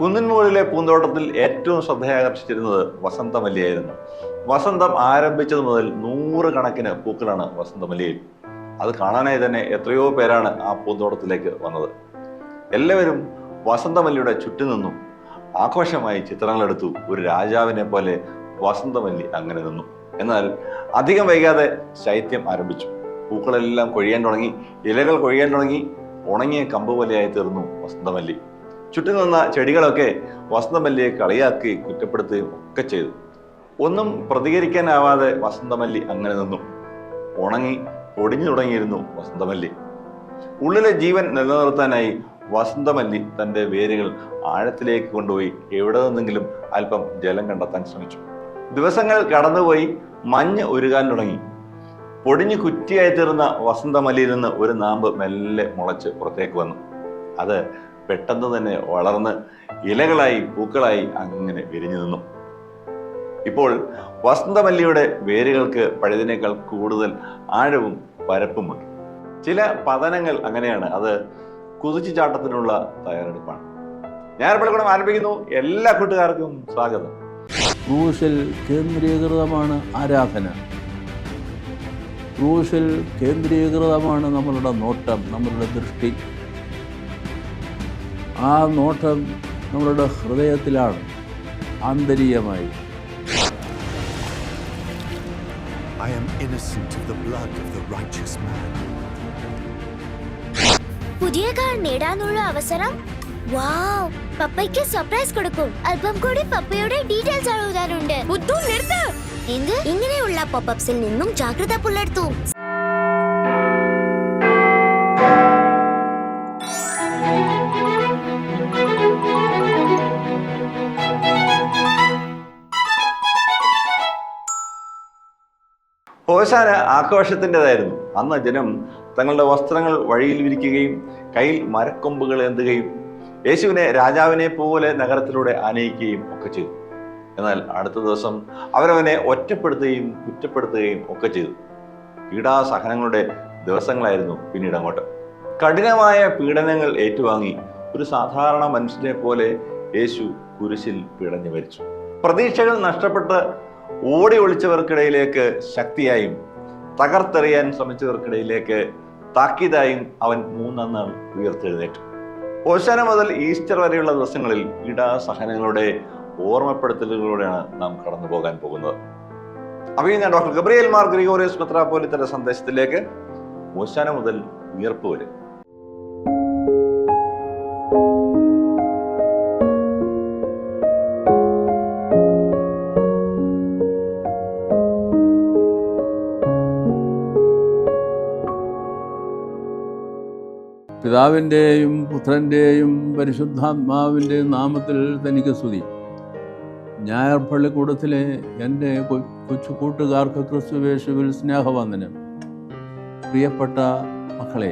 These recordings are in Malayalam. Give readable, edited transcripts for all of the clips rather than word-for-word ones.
കുന്നിൻ മുകളിലെ പൂന്തോട്ടത്തിൽ ഏറ്റവും ശ്രദ്ധയാകർഷിച്ചിരുന്നത് വസന്തമല്ലിയായിരുന്നു. വസന്തം ആരംഭിച്ചത് മുതൽ 100 കണക്കിന് പൂക്കളാണ് വസന്തമല്ലിയിൽ. അത് കാണാനായി തന്നെ എത്രയോ പേരാണ് ആ പൂന്തോട്ടത്തിലേക്ക് വന്നത്. എല്ലാവരും വസന്തമല്ലിയുടെ ചുറ്റും നിന്നു ആഘോഷമായി ചിത്രങ്ങളെടുത്തു. ഒരു രാജാവിനെ പോലെ വസന്തമല്ലി അങ്ങനെ നിന്നു. എന്നാൽ അധികം വൈകാതെ ശൈത്യം ആരംഭിച്ചു. പൂക്കളെല്ലാം കൊഴിയാൻ തുടങ്ങി, ഇലകൾ കൊഴിയാൻ തുടങ്ങി. ഉണങ്ങിയ കമ്പ് പോലെയായി തീർന്നു വസന്തമല്ലി. ചുറ്റും നിന്ന ചെടികളൊക്കെ വസന്തമല്ലിയെ കളിയാക്കി കുറ്റപ്പെടുത്തുകയും ഒക്കെ ചെയ്തു. ഒന്നും പ്രതികരിക്കാനാവാതെ വസന്തമല്ലി അങ്ങനെ നിന്നു. ഉണങ്ങി പൊടിഞ്ഞു തുടങ്ങിയിരുന്നു വസന്തമല്ലി. ഉള്ളിലെ ജീവൻ നിലനിർത്താനായി വസന്തമല്ലി തൻ്റെ വേരുകൾ ആഴത്തിലേക്ക് കൊണ്ടുപോയി എവിടെ നിന്നെങ്കിലും അല്പം ജലം കണ്ടെത്താൻ ശ്രമിച്ചു. ദിവസങ്ങൾ കടന്നുപോയി. മഞ്ഞ് ഉരുകാൻ തുടങ്ങി. പൊടിഞ്ഞു കുറ്റിയായി തീർന്ന വസന്തമല്ലിയിൽ നിന്ന് ഒരു നാമ്പ് മെല്ലെ മുളച്ച് പുറത്തേക്ക് വന്നു. അത് പെട്ടെന്ന് തന്നെ വളർന്ന് ഇലകളായി പൂക്കളായി അങ്ങനെ വിരിഞ്ഞു നിന്നു. ഇപ്പോൾ വസന്തമല്ലിയുടെ വേരുകൾക്ക് പഴയതിനേക്കാൾ കൂടുതൽ ആഴവും പരപ്പുമുണ്ട്. ചില പതനങ്ങൾ അങ്ങനെയാണ്. അത് കുതിച്ചുചാട്ടത്തിനുള്ള തയ്യാറെടുപ്പാണ്. ഞാൻ പള്ളിക്കൂടം ആരംഭിക്കുന്നു. എല്ലാ കൂട്ടുകാർക്കും സ്വാഗതം. ക്രൂശിൽ കേന്ദ്രീകൃതമാണ് ആരാധന. ക്രൂശിൽ കേന്ദ്രീകൃതമാണ് നമ്മളുടെ നോട്ടം, നമ്മളുടെ ദൃഷ്ടി. ആ നോട്ടം നമ്മളുടെ ഹൃദയത്തിലാണ്, ആന്തരികമായി. I am innocent of the blood of the righteous man. പുതിയ കാർ നേടാനുള്ള അവസരം. വാവ്, പപ്പയ്ക്ക് സർപ്രൈസ് കൊടുക്കും. അല്പം കൂടി പപ്പയുടെ ഡീറ്റെയിൽസ് എഴുതാനുണ്ട്. എന്ത്? ഇങ്ങനെയുള്ള പോപ്പപ്സിൽ നിന്നും ജാഗ്രത പുലർത്തൂ. ഹോശാന ആഘോഷത്തിൻ്റെതായിരുന്നു. അന്ന് ജനം തങ്ങളുടെ വസ്ത്രങ്ങൾ വഴിയിൽ വിരിക്കുകയും കയ്യിൽ മരക്കൊമ്പുകൾ ഏന്തുകയും യേശുവിനെ രാജാവിനെ പോലെ നഗരത്തിലൂടെ ആനയിക്കുകയും ഒക്കെ ചെയ്തു. എന്നാൽ അടുത്ത ദിവസം അവരവനെ ഒറ്റപ്പെടുത്തുകയും കുറ്റപ്പെടുത്തുകയും ഒക്കെ ചെയ്തു. പീഡാസഹനങ്ങളുടെ ദിവസങ്ങളായിരുന്നു പിന്നീട് അങ്ങോട്ട്. കഠിനമായ പീഡനങ്ങൾ ഏറ്റുവാങ്ങി ഒരു സാധാരണ മനുഷ്യനെ പോലെ യേശു കുരിശിൽ പിടഞ്ഞു മരിച്ചു. പ്രതീക്ഷകൾ നഷ്ടപ്പെട്ട് ഓടി ഒളിച്ചവർക്കിടയിലേക്ക് ശക്തിയായും തകർത്തെറിയാൻ ശ്രമിച്ചവർക്കിടയിലേക്ക് താക്കീതായും അവൻ 3 നാൾ ഉയർത്തെഴുന്നേറ്റു. ഹോശാന മുതൽ ഈസ്റ്റർ വരെയുള്ള ദിവസങ്ങളിൽ പീഡാസഹനങ്ങളുടെ ഓർമ്മപ്പെടുത്തലുകളിലൂടെയാണ് നാം കടന്നു പോകാൻ പോകുന്നത്. അപ്പോൾ ഞാൻ ഡോക്ടർ ഗബ്രിയേൽ മാർ ഗ്രിഗോറിയോസ് മെത്രാപ്പോലീത്തയുടെ സന്ദേശത്തിലേക്ക് ഹോശാന മുതൽ ഉയർപ്പ് വരെ. പിതാവിൻ്റെയും പുത്രൻ്റെയും പരിശുദ്ധാത്മാവിൻ്റെയും നാമത്തിൽ തനിക്ക് സ്തുതി. ഞായർ പള്ളിക്കൂടത്തിലെ എൻ്റെ കൊച്ചു കൂട്ടുകാർക്ക് ക്രിസ്തുവേശുവിൽ സ്നേഹവന്ദനം. പ്രിയപ്പെട്ട മക്കളെ,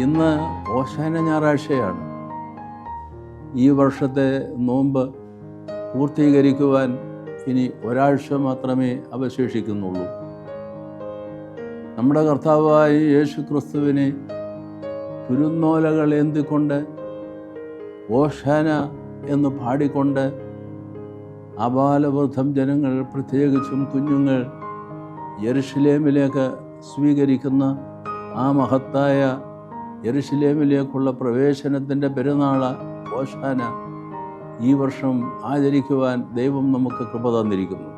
ഇന്ന് ഹോശാന ഞായറാഴ്ചയാണ്. ഈ വർഷത്തെ നോമ്പ് പൂർത്തീകരിക്കുവാൻ ഇനി ഒരാഴ്ച മാത്രമേ അവശേഷിക്കുന്നുള്ളൂ. നമ്മുടെ കർത്താവായ യേശു ക്രിസ്തുവിനെ കുരുന്നോലകൾ ഏന്തിക്കൊണ്ട് ഹോശാന എന്ന് പാടിക്കൊണ്ട് അബാലവൃദ്ധം ജനങ്ങൾ, പ്രത്യേകിച്ചും കുഞ്ഞുങ്ങൾ, യെരുശലേമിലേക്ക് സ്വീകരിക്കുന്ന ആ മഹത്തായ യെരുശലേമിലേക്കുള്ള പ്രവേശനത്തിൻ്റെ പെരുന്നാൾ ഹോശാന ഈ വർഷം ആചരിക്കുവാൻ ദൈവം നമുക്ക് കൃപ തന്നിരിക്കുന്നു.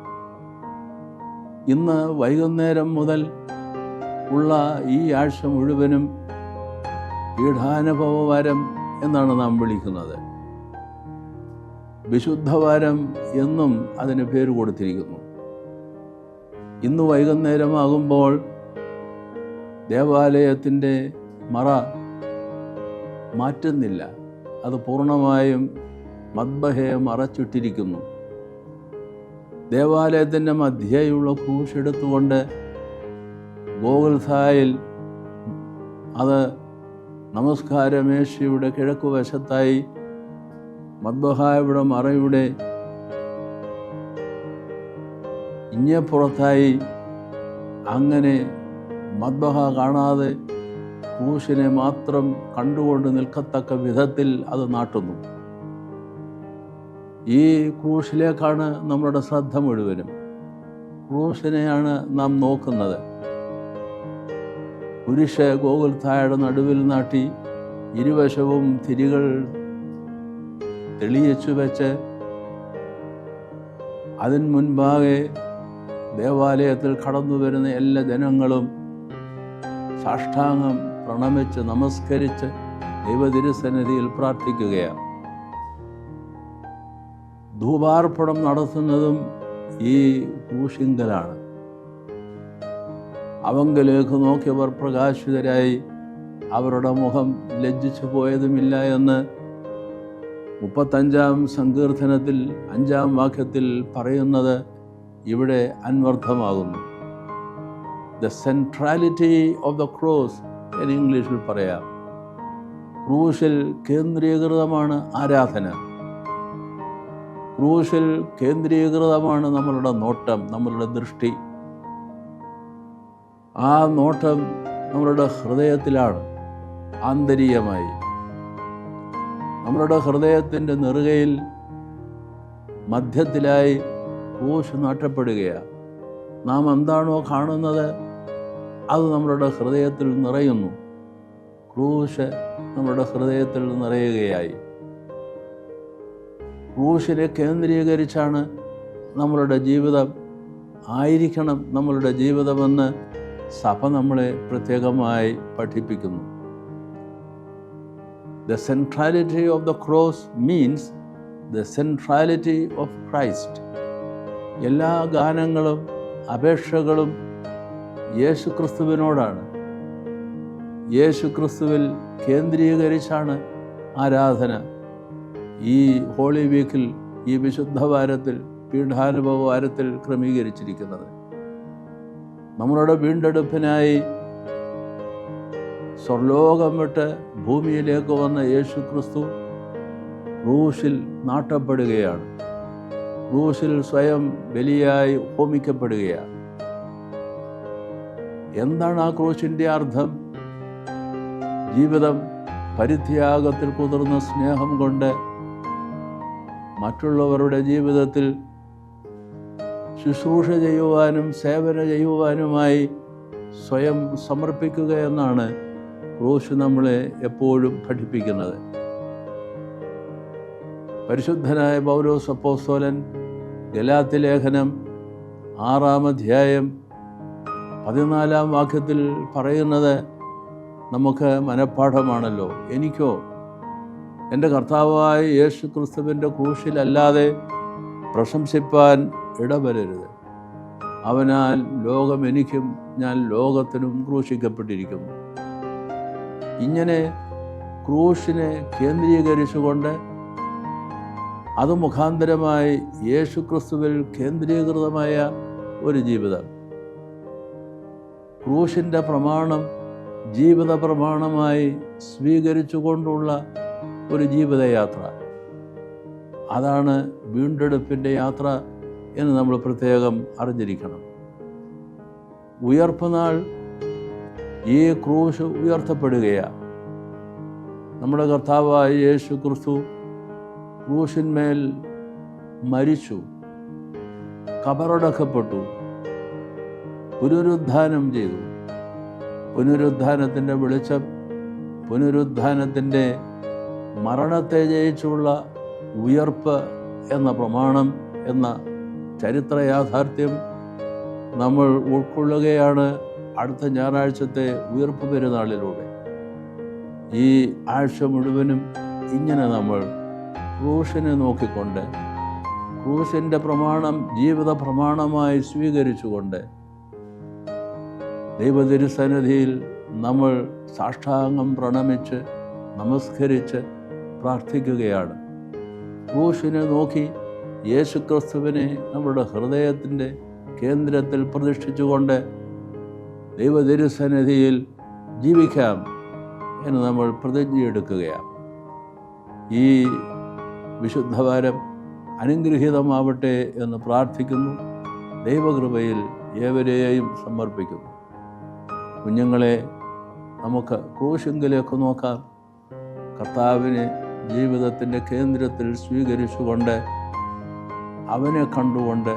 ഇന്ന് വൈകുന്നേരം മുതൽ ഉള്ള ഈ ആഴ്ച മുഴുവനും പീഠാനുഭവവാരം എന്നാണ് നാം വിളിക്കുന്നത്. വിശുദ്ധവാരം എന്നും അതിന് പേര് കൊടുത്തിരിക്കുന്നു. ഇന്ന് വൈകുന്നേരമാകുമ്പോൾ ദേവാലയത്തിൻ്റെ മറ മാറ്റുന്നില്ല. അത് പൂർണ്ണമായും മദ്ബഹയെ മറച്ചിട്ടിരിക്കുന്നു. ദേവാലയത്തിൻ്റെ മധ്യേയുള്ള ക്രൂശ് എടുത്തുകൊണ്ട് ഗോകുൽഥായിൽ അത് നമസ്കാരമേശയുടെ കിഴക്കുവശത്തായി മദ്ബഹായുടെ മറയുടെ ഇഞ്ഞപ്പുറത്തായി അങ്ങനെ മദ്ബഹ കാണാതെ ക്രൂശിനെ മാത്രം കണ്ടുകൊണ്ട് നിൽക്കത്തക്ക വിധത്തിൽ അത് നാട്ടുന്നു. ഈ ക്രൂശിലേക്കാണ് നമ്മളുടെ ശ്രദ്ധ മുഴുവനും. ക്രൂശിനെയാണ് നാം നോക്കുന്നത്. കുരിശ് ഗോകുൽഥായുടെ നടുവിൽ നാട്ടി ഇരുവശവും തിരികൾ തെളിയിച്ചു വെച്ച് അതിന് മുൻപാകെ ദേവാലയത്തിൽ കടന്നു വരുന്ന എല്ലാ ജനങ്ങളും സാഷ്ടാംഗം പ്രണമിച്ച് നമസ്കരിച്ച് ദൈവതിരുസന്നിധിയിൽ പ്രാർത്ഥിക്കുകയാണ്. ധൂപാർപ്പണം നടത്തുന്നതും ഈ ക്രൂശിങ്കലാണ്. അവങ്കലേക്ക് നോക്കിയവർ പ്രകാശിതരായി, അവരുടെ മുഖം ലജ്ജിച്ചു പോയതുമില്ല എന്ന് 35-ാം സങ്കീർത്തനത്തിൽ 5-ാം വാക്യത്തിൽ പറയുന്നത് ഇവിടെ അന്വർത്ഥമാകുന്നു. The centrality of the cross എന്ന് ഇംഗ്ലീഷിൽ പറയാം. ക്രൂശിൽ കേന്ദ്രീകൃതമാണ് ആരാധന. ക്രൂശിൽ കേന്ദ്രീകൃതമാണ് നമ്മളുടെ നോട്ടം, നമ്മളുടെ ദൃഷ്ടി. ആ നോട്ടം നമ്മളുടെ ഹൃദയത്തിലാണ്, ആന്തരികമായി. നമ്മളുടെ ഹൃദയത്തിൻ്റെ നെറുകയിൽ മധ്യത്തിലായി ക്രൂശ് നാട്ടപ്പെടുകയാണ്. നാം എന്താണോ കാണുന്നത് അത് നമ്മളുടെ ഹൃദയത്തിൽ നിറയുന്നു. ക്രൂശ് നമ്മുടെ ഹൃദയത്തിൽ നിറയുകയായി. ക്രൂശിനെ കേന്ദ്രീകരിച്ചാണ് നമ്മളുടെ ജീവിതം ആയിരിക്കണം നമ്മളുടെ ജീവിതമെന്ന് സഭ നമ്മളെ പ്രത്യേകമായി പഠിപ്പിക്കുന്നു. The centrality of the cross means the centrality of Christ. എല്ലാ ഗാനങ്ങളും അപേക്ഷകളും യേശു ക്രിസ്തുവിനോടാണ്. യേശു ക്രിസ്തുവിൽ കേന്ദ്രീകരിച്ചാണ് ആരാധന ഈ ഹോളി വീക്കിൽ, ഈ വിശുദ്ധ വാരത്തിൽ, പീഠാനുഭവ വാരത്തിൽ ക്രമീകരിച്ചിരിക്കുന്നത്. നമ്മളുടെ വീണ്ടെടുപ്പിനായി സ്വർലോകം വിട്ട് ഭൂമിയിലേക്ക് വന്ന യേശു ക്രിസ്തു ക്രൂശിൽ നാട്ടപ്പെടുകയാണ്. ക്രൂശിൽ സ്വയം ബലിയായി ഹോമിക്കപ്പെടുകയാണ്. എന്താണ് ആ ക്രൂശിൻ്റെ അർത്ഥം? ജീവിതം പരിത്യാഗത്തിൽ കുതിർന്ന സ്നേഹം കൊണ്ട് മറ്റുള്ളവരുടെ ജീവിതത്തിൽ ശുശ്രൂഷ ചെയ്യുവാനും സേവന ചെയ്യുവാനുമായി സ്വയം സമർപ്പിക്കുക എന്നാണ് ക്രൂശ് നമ്മളെ എപ്പോഴും പഠിപ്പിക്കുന്നത്. പരിശുദ്ധനായ പൗലോസ് അപ്പോസ്തലൻ ഗലാത്യ ലേഖനം 6-ാം അധ്യായം 14-ാം വാക്യത്തിൽ പറയുന്നത് നമുക്ക് മനഃപ്പാഠമാണല്ലോ. എനിക്കോ എൻ്റെ കർത്താവായ യേശു ക്രിസ്തുവിൻ്റെ ക്രൂശിലല്ലാതെ പ്രശംസിപ്പാൻ ഇടവരരുത്. അവനാൽ ലോകം എനിക്കും ഞാൻ ലോകത്തിനും ക്രൂശിക്കപ്പെട്ടിരിക്കുന്നു. ഇങ്ങനെ ക്രൂശിനെ കേന്ദ്രീകരിച്ചുകൊണ്ട് അത് മുഖാന്തരമായി യേശു ക്രിസ്തുവിൽ കേന്ദ്രീകൃതമായ ഒരു ജീവിതം, ക്രൂശിൻ്റെ പ്രമാണം ജീവിത പ്രമാണമായി സ്വീകരിച്ചുകൊണ്ടുള്ള ഒരു ജീവിതയാത്ര, അതാണ് വീണ്ടെടുപ്പിൻ്റെ യാത്ര എന്ന് നമ്മൾ പ്രത്യേകം അറിഞ്ഞിരിക്കണം. ഉയർപ്പ് നാൾ ഈ ക്രൂശ് ഉയർത്തപ്പെടുകയാണ്. നമ്മുടെ കർത്താവായ യേശു ക്രിസ്തു ക്രൂശിന്മേൽ മരിച്ചു, കബറടക്കപ്പെട്ടു, പുനരുദ്ധാനം ചെയ്തു. പുനരുദ്ധാനത്തിൻ്റെ വെളിച്ചം, പുനരുദ്ധാനത്തിൻ്റെ മരണത്തെ ജയിച്ചുള്ള ഉയർപ്പ് എന്ന പ്രമാണം എന്ന ചരിത്ര യാഥാർത്ഥ്യം നമ്മൾ ഉൾക്കൊള്ളുകയാണ് അടുത്ത ഞായറാഴ്ചത്തെ ഉയർപ്പ് പെരുന്നാളിലൂടെ. ഈ ആഴ്ച മുഴുവനും ഇങ്ങനെ നമ്മൾ ക്രൂശിനെ നോക്കിക്കൊണ്ട്, ക്രൂശിൻ്റെ പ്രമാണം ജീവിത പ്രമാണമായി സ്വീകരിച്ചുകൊണ്ട് ദൈവതിരുസന്നിധിയിൽ നമ്മൾ സാഷ്ടാംഗം പ്രണമിച്ച് നമസ്കരിച്ച് പ്രാർത്ഥിക്കുകയാണ്. ക്രൂശിനെ നോക്കി യേശുക്രിസ്തുവിനെ നമ്മുടെ ഹൃദയത്തിൻ്റെ കേന്ദ്രത്തിൽ പ്രതിഷ്ഠിച്ചുകൊണ്ട് ദൈവതിരുസന്നിധിയിൽ ജീവിക്കാം എന്ന് നമ്മൾ പ്രതിജ്ഞയെടുക്കുകയാണ്. ഈ വിശുദ്ധവാരം അനുഗ്രഹീതമാവട്ടെ എന്ന് പ്രാർത്ഥിക്കുന്നു. ദൈവകൃപയിൽ ഏവരെയും സമർപ്പിക്കുന്നു. കുഞ്ഞുങ്ങളെ, നമുക്ക് ക്രൂശിങ്കിലേക്ക് നോക്കാം. കർത്താവിനെ ജീവിതത്തിൻ്റെ കേന്ദ്രത്തിൽ സ്വീകരിച്ചുകൊണ്ട് അവനെ കണ്ടുകൊണ്ട്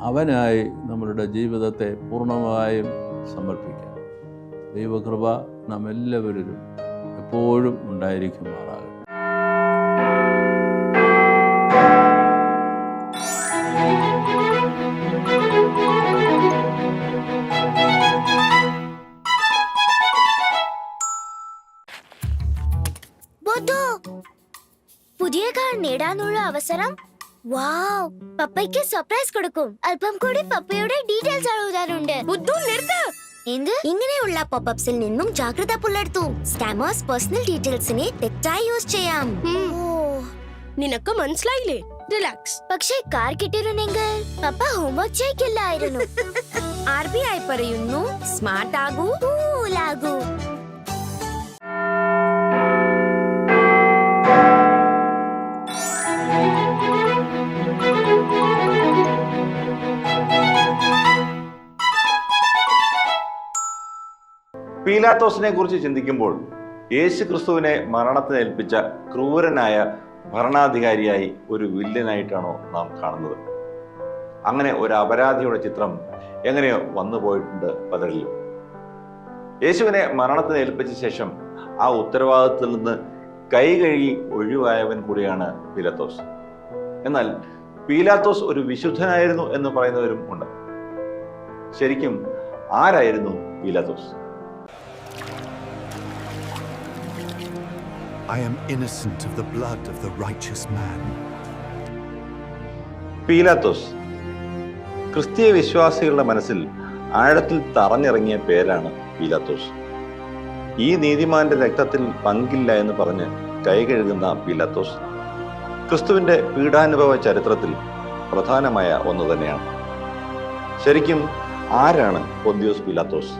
അവനായി നമ്മളുടെ ജീവിതത്തെ പൂർണ്ണമായും സമർപ്പിക്കാം. ദൈവകൃപ നാം എല്ലാവരിലും എപ്പോഴും ഉണ്ടായിരിക്കുമാറാകട്ടെ. പുതിയ കാർ നേടാനുള്ള അവസരം. വാവ്, പപ്പയ്ക്ക് സർപ്രൈസ് കൊടുക്കും. അല്പം കൂടി പപ്പയുടെ ഡീറ്റെയിൽസ് എഴുതാനുണ്ട്. എന്ത്? ഇങ്ങനെയുള്ള പോപ്പപ്സിൽ നിന്നും ജാഗ്രത പുലർത്തൂ. സ്കാമേഴ്സ് പേഴ്സണൽ ഡീറ്റെയിൽസിനെ തെറ്റായി യൂസ് ചെയ്യാം. നിനക്ക് മനസ്സിലായില്ലേ? റിലാക്സ്. പക്ഷേ കാർ കിട്ടിയിരുന്നെങ്കിൽ പപ്പ ഹോംവർക്ക് ചെയ്യില്ലായിരുന്നു. RBI പറയുന്നു, സ്മാർട്ട് ആകൂ, കൂലാകൂ. പീലാത്തോസിനെ കുറിച്ച് ചിന്തിക്കുമ്പോൾ യേശു ക്രിസ്തുവിനെ മരണത്തിന് ഏൽപ്പിച്ച ക്രൂരനായ ഭരണാധികാരിയായി ഒരു വില്ലനായിട്ടാണോ നാം കാണുന്നത്? അങ്ങനെ ഒരു അപരാധിയുടെ ചിത്രം എങ്ങനെയോ വന്നു പോയിട്ടുണ്ട് പലരിലും. യേശുവിനെ മരണത്തിന് ഏൽപ്പിച്ച ശേഷം ആ ഉത്തരവാദിത്തത്തിൽ നിന്ന് കൈ കഴുകി ഒഴിവായവൻ കൂടിയാണ് പീലാത്തോസ്. എന്നാൽ പീലാത്തോസ് ഒരു വിശുദ്ധനായിരുന്നു എന്ന് പറയുന്നവരും ഉണ്ട്. ശരിക്കും ആരായിരുന്നു പീലാത്തോസ്? I am innocent of the blood of the righteous man. പീലാത്തോസ് ക്രിസ്തീയ വിശ്വാസികളുടെ മനസ്സിൽ ആഴത്തിൽ തറഞ്ഞിറങ്ങിയ പേരാണ് പീലാത്തോസ്. ഈ നീതിമാന്റെ രക്തത്തിൽ പങ്കില്ല എന്ന് പറഞ്ഞ് കൈ കഴുകുന്ന പീലാത്തോസ് ക്രിസ്തുവിന്റെ പീഡാനുഭവ ചരിത്രത്തിൽ പ്രധാനമായ ഒന്ന് തന്നെയാണ്. ശരിക്കും ആരാണ് പൊന്തിയോസ് പീലാത്തോസ്?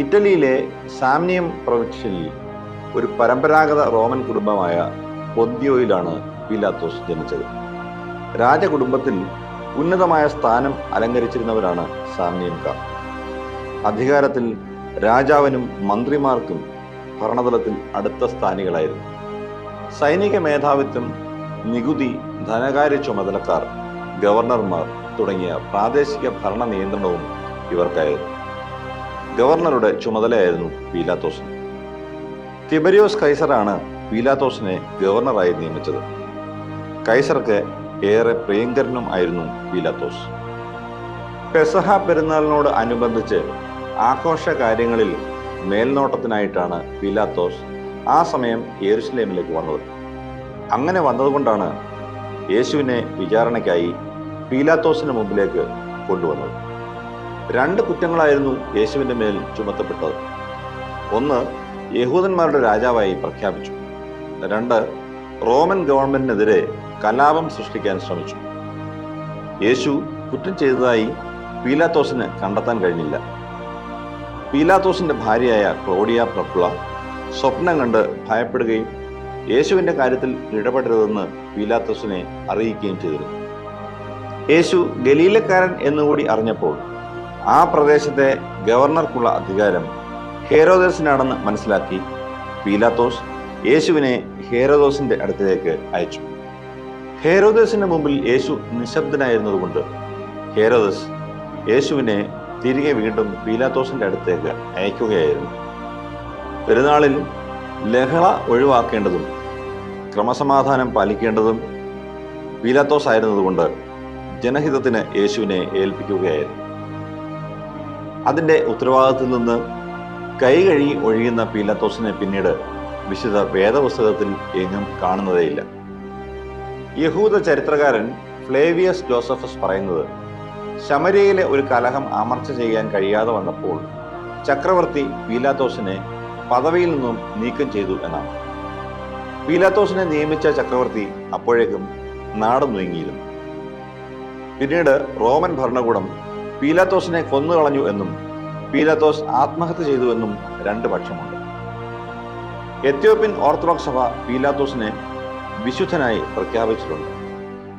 ഇറ്റലിയിലെ സാംനിയം പ്രൊവിൻഷ്യയിൽ ഒരു പരമ്പരാഗത റോമൻ കുടുംബമായ പൊന്തിയോയിലാണ് പീലാത്തോസ് ജനിച്ചത്. രാജകുടുംബത്തിൽ ഉന്നതമായ സ്ഥാനം അലങ്കരിച്ചിരുന്നവരാണ് സാംനിയൻകാർ. അധികാരത്തിൽ രാജാവിനും മന്ത്രിമാർക്കും ഭരണതലത്തിൽ അടുത്ത സ്ഥാനികളായിരുന്നു. സൈനിക മേധാവിത്വം, നികുതി, ധനകാര്യ ചുമതലക്കാർ, ഗവർണർമാർ തുടങ്ങിയ പ്രാദേശിക ഭരണ നിയന്ത്രണവും ഇവർക്കായിരുന്നു. ഗവർണറുടെ ചുമതലയായിരുന്നു പീലാത്തോസിന്. തിബരിയോസ് കൈസറാണ് പീലാത്തോസിനെ ഗവർണറായി നിയമിച്ചത്. കൈസർക്ക് ഏറെ പ്രിയങ്കരനും ആയിരുന്നു പീലാത്തോസ്. പെസഹ പെരുന്നാളിനോട് അനുബന്ധിച്ച് ആഘോഷ കാര്യങ്ങളിൽ മേൽനോട്ടത്തിനായിട്ടാണ് പീലാത്തോസ് ആ സമയം യെരുശലേമിലേക്ക് വന്നത്. അങ്ങനെ വന്നതുകൊണ്ടാണ് യേശുവിനെ വിചാരണയ്ക്കായി പീലാത്തോസിന് മുമ്പിലേക്ക് കൊണ്ടുവന്നത്. 2 കുറ്റങ്ങളായിരുന്നു യേശുവിന്റെ മേൽ ചുമത്തപ്പെട്ടത്. ഒന്ന്, യഹൂദന്മാരുടെ രാജാവായി പ്രഖ്യാപിച്ചു. 2, റോമൻ ഗവൺമെന്റിനെതിരെ കലാപം സൃഷ്ടിക്കാൻ ശ്രമിച്ചു. യേശു കുറ്റം ചെയ്തതായി പീലാത്തോസിന് കണ്ടെത്താൻ കഴിഞ്ഞില്ല. പീലാത്തോസിന്റെ ഭാര്യയായ ക്ലോഡിയ പ്രഫുള സ്വപ്നം കണ്ട് ഭയപ്പെടുകയും യേശുവിന്റെ കാര്യത്തിൽ ഇടപെടരുതെന്ന് പീലാത്തോസിനെ അറിയിക്കുകയും ചെയ്തിരുന്നു. യേശു ഗലീലക്കാരൻ എന്നുകൂടി അറിഞ്ഞപ്പോൾ ആ പ്രദേശത്തെ ഗവർണർക്കുള്ള അധികാരം ഹേരോദസിനാണെന്ന് മനസ്സിലാക്കി പീലാത്തോസ് യേശുവിനെ ഹേരോദോസിന്റെ അടുത്തേക്ക് അയച്ചു. ഹേരോദസിന് മുമ്പിൽ യേശു നിശബ്ദനായിരുന്നതുകൊണ്ട് ഹേരോദസ് യേശുവിനെ തിരികെ വീണ്ടും പീലാത്തോസിന്റെ അടുത്തേക്ക് അയക്കുകയായിരുന്നു. പെരുന്നാളിൽ ലഹള ഒഴിവാക്കേണ്ടതും ക്രമസമാധാനം പാലിക്കേണ്ടതും പീലാത്തോസ് ആയിരുന്നതുകൊണ്ട് ജനഹിതത്തിന് യേശുവിനെ ഏൽപ്പിക്കുകയായിരുന്നു. അതിന്റെ ഉത്തരവാദിത്തത്തിൽ നിന്ന് കൈ കഴുകി ഒഴിയുന്ന പീലാത്തോസിനെ പിന്നീട് വിശുദ്ധ വേദപുസ്തകത്തിൽ എങ്ങും കാണുന്നതേയില്ല. യഹൂദ ചരിത്രകാരൻ ഫ്ലേവിയസ് ജോസഫസ് പറയുന്നത്, ശമര്യയിലെ ഒരു കലഹം അമർച്ച ചെയ്യാൻ കഴിയാതെ വന്നപ്പോൾ ചക്രവർത്തി പീലാത്തോസിനെ പദവിയിൽ നിന്നും നീക്കം ചെയ്തു എന്നാണ്. പീലാത്തോസിനെ നിയമിച്ച ചക്രവർത്തി അപ്പോഴേക്കും നാട് നീങ്ങിയിരുന്നു. പിന്നീട് റോമൻ ഭരണകൂടം പീലാത്തോസിനെ കൊന്നുകളഞ്ഞു എന്നും പീലാത്തോസ് ആത്മഹത്യ ചെയ്തുവെന്നും 2 പക്ഷമുണ്ട്. എത്യോപ്യൻ ഓർത്തഡോക്സ് സഭ പീലാത്തോസിനെ വിശുദ്ധനായി പ്രഖ്യാപിച്ചിട്ടുണ്ട്.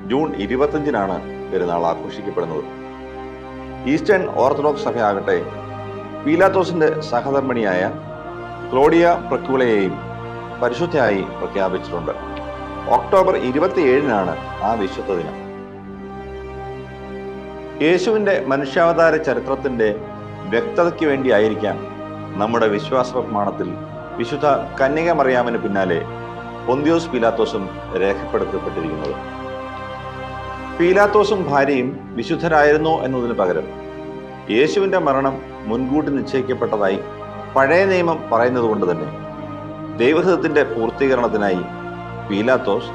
ജൂൺ 25-നാണ് പെരുന്നാൾ ആഘോഷിക്കപ്പെടുന്നത്. ഈസ്റ്റേൺ ഓർത്തഡോക്സ് സഭയാകട്ടെ പീലാത്തോസിന്റെ സഹധർമ്മിണിയായ ക്ലോഡിയ പ്രക്യുളയെയും പരിശുദ്ധയായി പ്രഖ്യാപിച്ചിട്ടുണ്ട്. ഒക്ടോബർ 27-നാണ് ആ വിശുദ്ധ ദിനം. യേശുവിൻ്റെ മനുഷ്യാവതാര ചരിത്രത്തിൻ്റെ വ്യക്തതയ്ക്ക് വേണ്ടിയായിരിക്കാം നമ്മുടെ വിശ്വാസ പ്രമാണത്തിൽ വിശുദ്ധ കന്യക മറിയാമിന് പിന്നാലെ പൊന്തിയോസ് പീലാത്തോസും രേഖപ്പെടുത്തപ്പെട്ടിരിക്കുന്നത്. പീലാത്തോസും ഭാര്യയും വിശുദ്ധരായിരുന്നു എന്നതിന് പകരം യേശുവിൻ്റെ മരണം മുൻകൂട്ടി നിശ്ചയിക്കപ്പെട്ടതായി പഴയ നിയമം പറയുന്നത് കൊണ്ട് തന്നെ ദൈവഹിതത്തിൻ്റെ പൂർത്തീകരണത്തിനായി പീലാത്തോസ്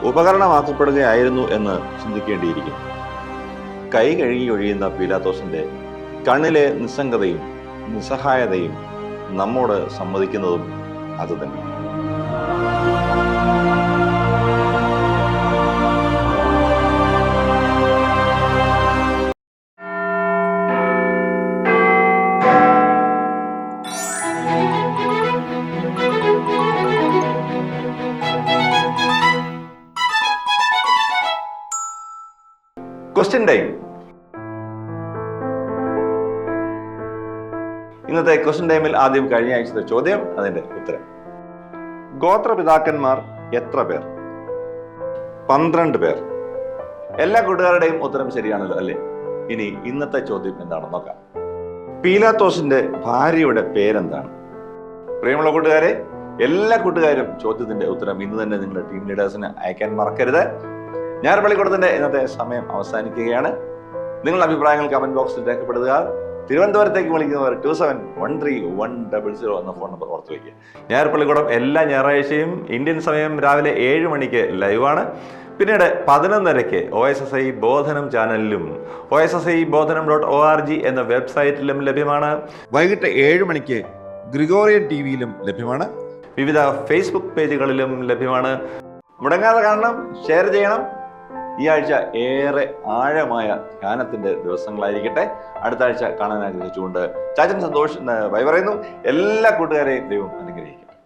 ഉപകരണമാക്കപ്പെടുകയായിരുന്നു എന്ന് ചിന്തിക്കേണ്ടിയിരിക്കും. കൈ കഴുകി ഒഴിയുന്ന പീലാത്തോസിൻ്റെ കണ്ണിലെ നിസ്സംഗതയും നിസ്സഹായതയും നമ്മോട് സമ്മതിക്കുന്നതും അതുതന്നെ. Question time. ഇന്നത്തെ ക്വസ്റ്റ്യൻ ടൈമിൽ ആദ്യം കഴിഞ്ഞ ആഴ്ചത്തെ ചോദ്യം, അതിന്റെ ഉത്തരം. ഗോത്രപിതാക്കന്മാർ എത്ര പേർ? 12 പേർ. എല്ലാ കൂട്ടുകാരുടെയും ഉത്തരം ശരിയാണല്ലോ അല്ലേ? ഇനി ഇന്നത്തെ ചോദ്യം എന്താണെന്ന് നോക്കാം. പീലാത്തോസിന്റെ ഭാര്യയുടെ പേരെന്താണ്? പ്രിയമുള്ള കൂട്ടുകാരെ, എല്ലാ കൂട്ടുകാരും ചോദ്യത്തിന്റെ ഉത്തരം ഇന്ന് തന്നെ നിങ്ങളുടെ ടീം ലീഡേഴ്സിന് അയക്കാൻ മറക്കരുത്. ഞായർപള്ളിക്കൂടത്തിന്റെ ഇന്നത്തെ സമയം അവസാനിക്കുകയാണ്. നിങ്ങളുടെ അഭിപ്രായങ്ങൾ കമന്റ് ബോക്സിൽ രേഖപ്പെടുത്തുക. തിരുവനന്തപുരത്തേക്ക് വിളിക്കുന്നവർ 27131000 എന്ന ഫോൺ നമ്പർ ഓർത്ത് വയ്ക്കുക. ഞായർപള്ളിക്കൂടം എല്ലാ ഞായറാഴ്ചയും ഇന്ത്യൻ സമയം രാവിലെ 7 മണിക്ക് ലൈവാണ്. പിന്നീട് 11:30 OSSI ബോധനം ചാനലിലും OSSIബോധനം.org എന്ന വെബ്സൈറ്റിലും ലഭ്യമാണ്. വൈകിട്ട് 7 മണിക്ക് ഗ്രിഗോറിയൻ TVയിലും ലഭ്യമാണ്. വിവിധ ഫേസ്ബുക്ക് പേജുകളിലും ലഭ്യമാണ്. മുടങ്ങാതെ കാണണം, ഷെയർ ചെയ്യണം. ഈ ആഴ്ച ഏറെ ആഴമായ ധ്യാനത്തിന്റെ ദിവസങ്ങളായിരിക്കട്ടെ. അടുത്ത ആഴ്ച കാണാൻ ആഗ്രഹിച്ചുകൊണ്ട് ചാച്ചൻ സന്തോഷ് ബൈ പറയുന്നു. എല്ലാ കൂട്ടുകാരെയും ദൈവം അനുഗ്രഹിക്കട്ടെ.